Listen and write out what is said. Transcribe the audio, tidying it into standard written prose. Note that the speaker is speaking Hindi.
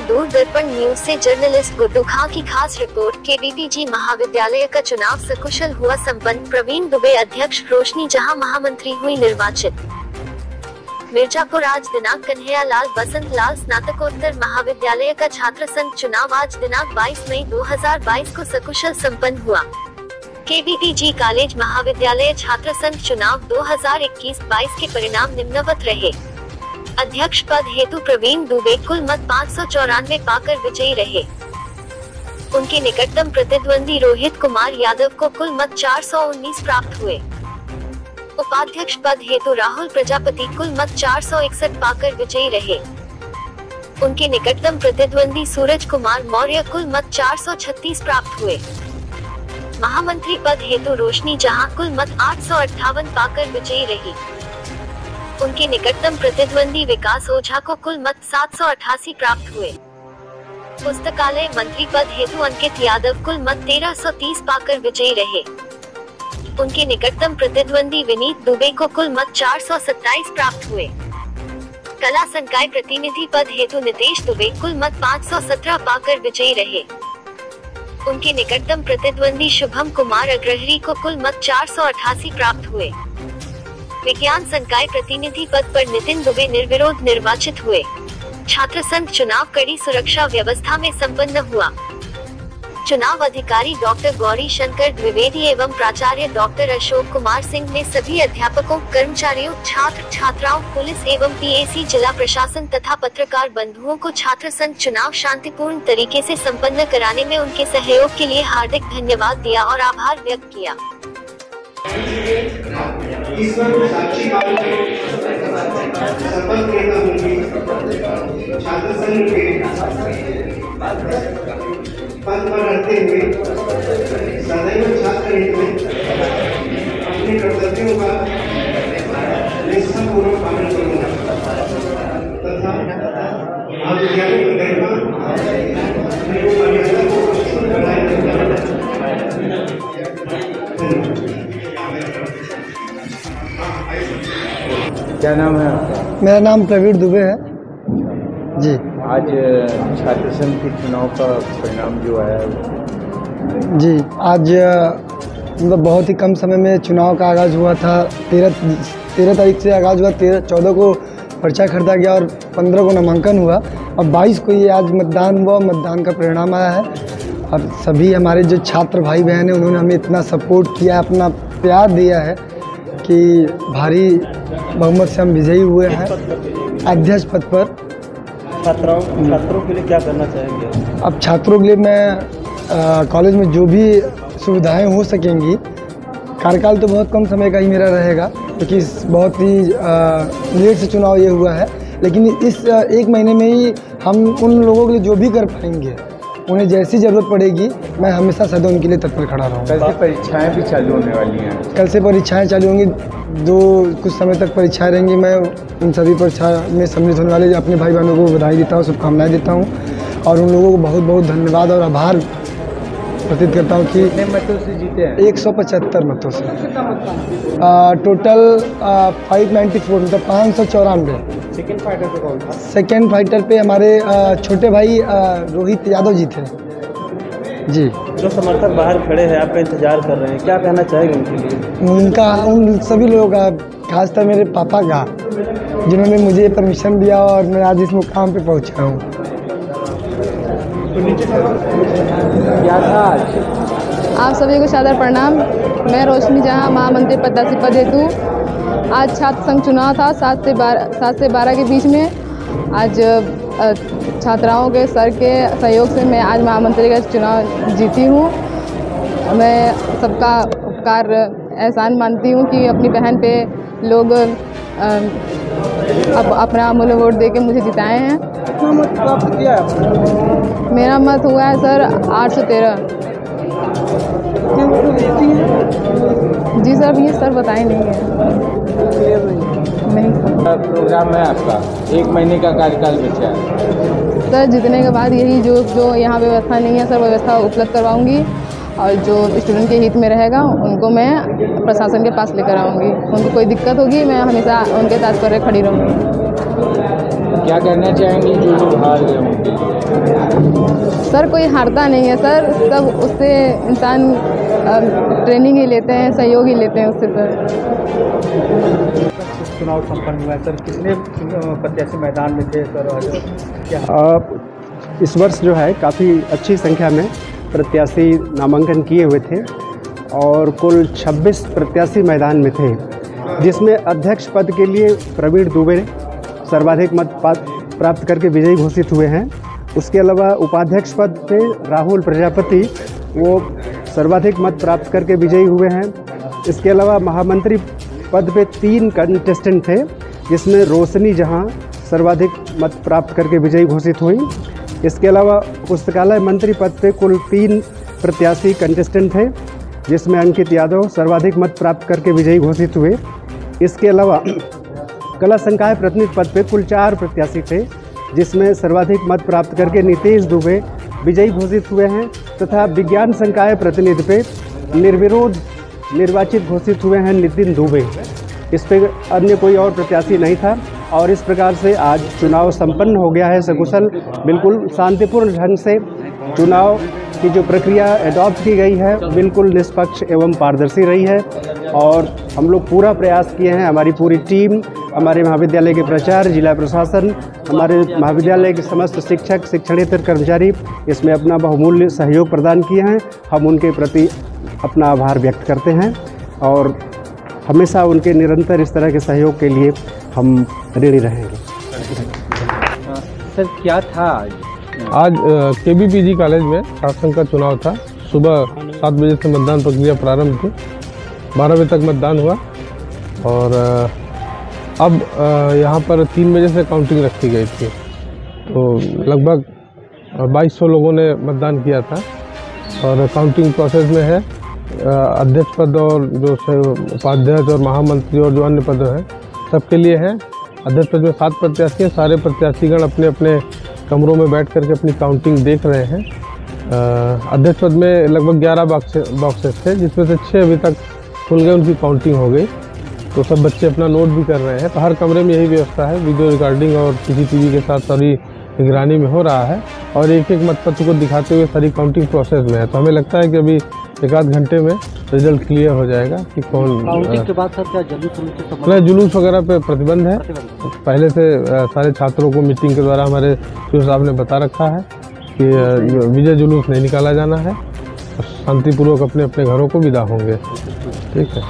दूरदर्पण न्यूज से जर्नलिस्ट गुड्डू खां की खास रिपोर्ट। केबीपीजी महाविद्यालय का चुनाव सकुशल हुआ संपन्न। प्रवीण दुबे अध्यक्ष, रोशनी जहां महामंत्री हुई निर्वाचित। मिर्जापुर आज दिनांक कन्हैया लाल बसंत लाल स्नातकोत्तर महाविद्यालय का छात्र संघ चुनाव आज दिनांक 22 मई 2022 को सकुशल संपन्न हुआ। केबीपीजी कॉलेज महाविद्यालय छात्र संघ चुनाव 2021-22 के परिणाम निम्नवत रहे। अध्यक्ष पद हेतु प्रवीण दुबे कुल मत 594 पाकर विजयी रहे। उनके निकटतम प्रतिद्वंदी रोहित कुमार यादव को कुल मत 419 प्राप्त हुए। उपाध्यक्ष पद हेतु राहुल प्रजापति कुल मत 461 पाकर विजयी रहे। उनके निकटतम प्रतिद्वंदी सूरज कुमार मौर्य कुल मत 436 प्राप्त हुए। महामंत्री पद हेतु रोशनी जहां कुल मत 858 पाकर विजयी रही। उनके निकटतम प्रतिद्वंदी विकास ओझा को कुल मत 788 प्राप्त हुए। पुस्तकालय मंत्री पद हेतु अंकित यादव कुल मत 1330 पाकर विजयी रहे। उनके निकटतम प्रतिद्वंदी विनीत दुबे को कुल मत 427 प्राप्त हुए। कला संकाय प्रतिनिधि पद हेतु नितेश दुबे कुल मत 517 पाकर विजयी रहे। उनके निकटतम प्रतिद्वंदी शुभम कुमार अग्रहरी को कुल मत 488 प्राप्त हुए। विज्ञान संकाय प्रतिनिधि पद पर नितिन दुबे निर्विरोध निर्वाचित हुए। छात्र संघ चुनाव कड़ी सुरक्षा व्यवस्था में संपन्न हुआ। चुनाव अधिकारी डॉक्टर गौरी शंकर द्विवेदी एवं प्राचार्य डॉक्टर अशोक कुमार सिंह ने सभी अध्यापकों, कर्मचारियों, छात्र छात्राओं, पुलिस एवं पीएसी जिला प्रशासन तथा पत्रकार बंधुओं को छात्र संघ चुनाव शांतिपूर्ण तरीके से संपन्न कराने में उनके सहयोग के लिए हार्दिक धन्यवाद दिया और आभार व्यक्त किया। ईश्वर साक्षी शपथ लेता हूँ कि छात्र संघ के पद पर रहते हुए सदैव छात्र हित में अपने कर्तव्यों का निष्ठापूर्वक पालन करूंगा तथा महाविद्यालय की गरिमा एवं मर्यादा को अक्षुण्ण बनाए रखूंगा। क्या नाम है आपका? मेरा नाम प्रवीण दुबे है जी। आज छात्र संघ के चुनाव का परिणाम जो आया जी, आज मतलब बहुत ही कम समय में चुनाव का आगाज़ हुआ था। 13 तारीख से आगाज़ हुआ, 14 को पर्चा खरीदा गया और 15 को नामांकन हुआ और 22 को ये आज मतदान हुआ। मतदान का परिणाम आया है और सभी हमारे जो छात्र भाई बहन हैं उन्होंने हमें इतना सपोर्ट किया, अपना प्यार दिया है कि भारी बहुमत से हम विजयी हुए हैं अध्यक्ष पद पर। छात्रों के लिए क्या करना चाहेंगे? अब छात्रों के लिए मैं कॉलेज में जो भी सुविधाएं हो सकेंगी, कार्यकाल तो बहुत कम समय का ही मेरा रहेगा क्योंकि बहुत ही लेट से चुनाव ये हुआ है, लेकिन इस एक महीने में ही हम उन लोगों के लिए जो भी कर पाएंगे, उन्हें जैसी ज़रूरत पड़ेगी मैं हमेशा सदा उनके लिए तत्पर खड़ा रहूँगा। कल से परीक्षाएं भी चालू होने वाली हैं। कल से परीक्षाएं चालू होंगी, कुछ समय तक परीक्षाएं रहेंगी। मैं उन सभी परीक्षा में सम्मिलित होने वाले अपने भाई बहनों को बधाई देता हूँ, शुभकामनाएं देता हूँ और उन लोगों को बहुत बहुत धन्यवाद और आभार प्रतीत करता हूँ कि कितने मतों से जीते हैं? 175 मतों से टोटल 594 मतलब 594। सेकंड फाइटर पे कौन था? सेकेंड फाइटर पे हमारे छोटे भाई रोहित यादव जी थे जी। जो समर्थक बाहर खड़े हैं, आपका इंतजार कर रहे हैं, क्या कहना चाहेंगे उनके लिए? उन सभी लोगों का, खासकर मेरे पापा का, जिन्होंने मुझे परमिशन दिया और मैं आज इस मुकाम पे पहुंचा हूँ। क्या था आज? आप सभी को सादर प्रणाम। मैं रोशनी जहां महामंत्री प्रत्याशी पद हेतु आज छात्र संघ चुनाव था 7 से 12 के बीच में। आज छात्राओं के सर के सहयोग से मैं आज महामंत्री का चुनाव जीती हूँ। मैं सबका उपकार एहसान मानती हूँ कि अपनी बहन पे लोग अपना अमूल्य वोट देके मुझे जिताए हैं। कितना मत प्राप्त किया है? मेरा मत हुआ है सर 813। जी सर, ये सर बताए नहीं है। नहीं सर। प्रोग्राम है आपका, 1 महीने का कार्यकाल बचा है सर। जीतने के बाद यही जो यहाँ व्यवस्था नहीं है सर, व्यवस्था उपलब्ध करवाऊँगी और जो स्टूडेंट के हित में रहेगा उनको मैं प्रशासन के पास लेकर आऊँगी। उनको कोई दिक्कत होगी मैं हमेशा उनके तात्पर्य खड़ी रहूँगी। क्या कहना चाहेंगी जो लोग हार गए होंगे? सर कोई हारता नहीं है सर, सब उससे इंसान ट्रेनिंग ही लेते हैं, सहयोग ही लेते हैं उससे सर। चुनाव संपन्न हुआ है सर, कितने प्रत्याशी मैदान में थे सर? और क्या इस वर्ष जो है काफ़ी अच्छी संख्या में प्रत्याशी नामांकन किए हुए थे और कुल 26 प्रत्याशी मैदान में थे, जिसमें अध्यक्ष पद के लिए प्रवीण दुबे सर्वाधिक मत प्राप्त करके विजयी घोषित हुए हैं। उसके अलावा उपाध्यक्ष पद पे राहुल प्रजापति वो सर्वाधिक मत प्राप्त करके विजयी हुए हैं। इसके अलावा महामंत्री पद पे 3 कंटेस्टेंट थे, जिसमें रोशनी जहां सर्वाधिक मत प्राप्त करके विजयी घोषित हुई। इसके अलावा पुस्तकालय मंत्री पद पे कुल 3 प्रत्याशी कंटेस्टेंट थे, जिसमें अंकित यादव सर्वाधिक मत प्राप्त करके विजयी घोषित हुए। इसके अलावा कला संकाय प्रतिनिधि पद पे कुल 4 प्रत्याशी थे, जिसमें सर्वाधिक मत प्राप्त करके नितेश दुबे विजयी घोषित हुए हैं तथा विज्ञान संकाय प्रतिनिधि पे निर्विरोध निर्वाचित घोषित हुए हैं नितिन दुबे। इस पे अन्य कोई और प्रत्याशी नहीं था और इस प्रकार से आज चुनाव संपन्न हो गया है सकुशल। बिल्कुल शांतिपूर्ण ढंग से चुनाव की जो प्रक्रिया एडॉप्ट की गई है बिल्कुल निष्पक्ष एवं पारदर्शी रही है और हम लोग पूरा प्रयास किए हैं। हमारी पूरी टीम, हमारे महाविद्यालय के प्राचार्य, जिला प्रशासन, हमारे महाविद्यालय के समस्त शिक्षक, शिक्षणेतर कर्मचारी इसमें अपना बहुमूल्य सहयोग प्रदान किए हैं। हम उनके प्रति अपना आभार व्यक्त करते हैं और हमेशा उनके निरंतर इस तरह के सहयोग के लिए हम ऋणी रहेंगे। सर क्या था आज KBPG कॉलेज में शासन का चुनाव था। सुबह 7 बजे से मतदान प्रक्रिया प्रारंभ थी, 12 बजे तक मतदान हुआ और अब यहाँ पर 3 बजे से काउंटिंग रखी गई थी। तो लगभग 2200 लोगों ने मतदान किया था और काउंटिंग प्रोसेस में है। अध्यक्ष पद और जो उपाध्यक्ष और महामंत्री और जो अन्य पद हैं सबके लिए है। अध्यक्ष पद में 7 प्रत्याशी हैं। सारे प्रत्याशीगण अपने अपने कमरों में बैठ करके अपनी काउंटिंग देख रहे हैं। अध्यक्ष पद में लगभग 11 बॉक्सेस थे, जिसमें से 6 अभी तक खुल गए, उनकी काउंटिंग हो गई। तो सब बच्चे अपना नोट भी कर रहे हैं। तो हर कमरे में यही व्यवस्था है, वीडियो रिकॉर्डिंग और CCTV के साथ सारी निगरानी में हो रहा है और एक एक मतपत्र को दिखाते हुए सारी काउंटिंग प्रोसेस में है। तो हमें लगता है कि अभी 1-8 घंटे में रिजल्ट क्लियर हो जाएगा कि कौन। काउंटिंग के बाद सर क्या जुलूस नहीं, जुलूस वगैरह पे प्रतिबंध है। पहले से सारे छात्रों को मीटिंग के द्वारा हमारे CEO साहब ने बता रखा है कि विजय जुलूस नहीं निकाला जाना है, शांतिपूर्वक अपने अपने घरों को विदा होंगे। ठीक है।